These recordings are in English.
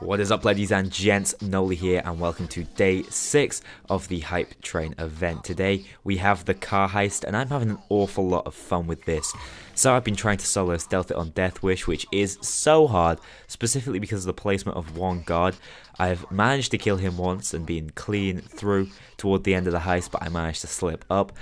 What is up, ladies and gents? Noli here, and welcome to day 6 of the Hype Train event. Today we have the car heist, and I'm having an awful lot of fun with this. So I've been trying to solo stealth it on Death Wish, which is so hard, specifically because of the placement of one guard. I've managed to kill him once and been clean through toward the end of the heist, but I managed to slip up.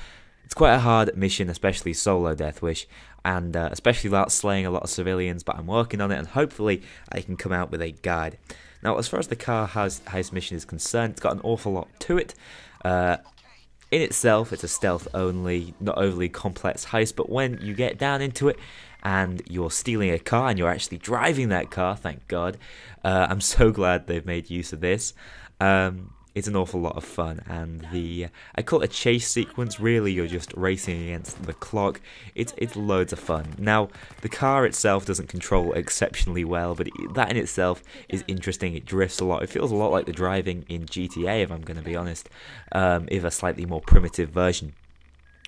It's quite a hard mission, especially solo Death Wish, and especially without slaying a lot of civilians, but I'm working on it, and hopefully I can come out with a guide. Now, as far as the car heist mission is concerned, it's got an awful lot to it. In itself, it's a stealth-only, not overly complex heist, but when you get down into it, and you're stealing a car, and you're actually driving that car, thank God, I'm so glad they've made use of this. It's an awful lot of fun, and I call it a chase sequence. Really, you're just racing against the clock. It's loads of fun. Now, the car itself doesn't control exceptionally well, but that in itself is interesting. It drifts a lot. It feels a lot like the driving in GTA, if I'm going to be honest, if a slightly more primitive version.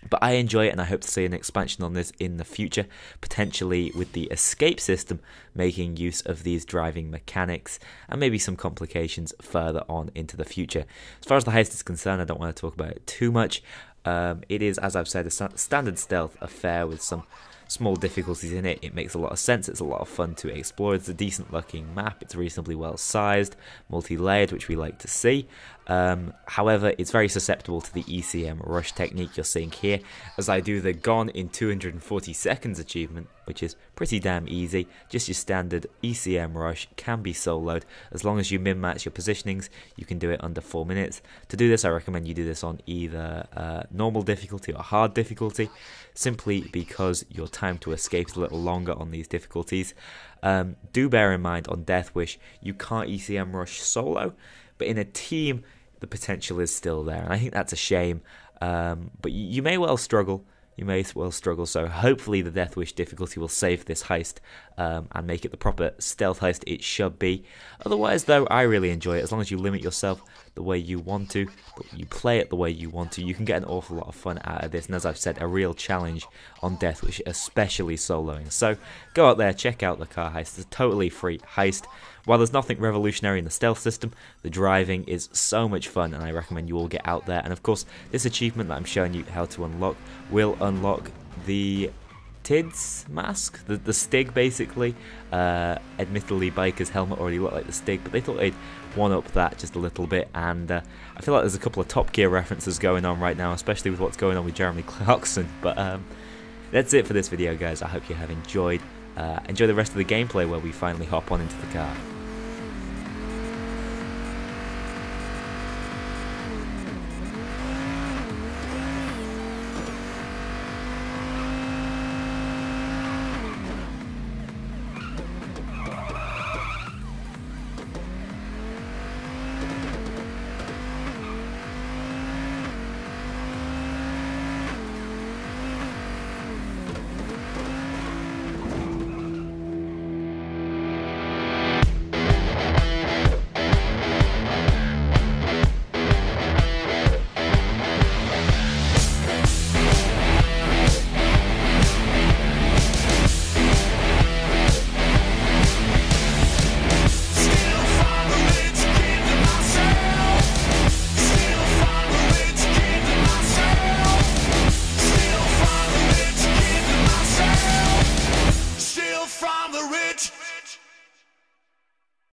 But I enjoy it, and I hope to see an expansion on this in the future, potentially with the escape system making use of these driving mechanics, and maybe some complications further on into the future. As far as the heist is concerned, I don't want to talk about it too much. It is, as I've said, a standard stealth affair with some small difficulties in it. It makes a lot of sense. It's a lot of fun to explore. It's a decent looking map. It's reasonably well sized, multi-layered, which we like to see. However, it's very susceptible to the ECM rush technique you're seeing here, as I do the Gone in 240 seconds achievement, which is pretty damn easy. Just your standard ECM rush, can be soloed. As long as you min-match your positionings, you can do it under 4 minutes. To do this, I recommend you do this on either normal difficulty or hard difficulty, simply because your time to escape is a little longer on these difficulties. Do bear in mind, on Death Wish, you can't ECM rush solo, but in a team, the potential is still there, and I think that's a shame. But you may well struggle. So hopefully the Death Wish difficulty will save this heist and make it the proper stealth heist it should be. Otherwise, though, I really enjoy it. As long as you limit yourself the way you want to, but you play it the way you want to, you can get an awful lot of fun out of this. And as I've said, a real challenge on Death Wish, especially soloing. So go out there, check out the car heist. It's a totally free heist. While there's nothing revolutionary in the stealth system, the driving is so much fun, and I recommend you all get out there. And of course, this achievement that I'm showing you how to unlock will unlock the Tid's mask, the Stig basically. Admittedly, Biker's helmet already looked like the Stig, but they thought they'd one-up that just a little bit, and I feel like there's a couple of Top Gear references going on right now, especially with what's going on with Jeremy Clarkson. But that's it for this video, guys. I hope you have enjoyed. Enjoy the rest of the gameplay where we finally hop on into the car.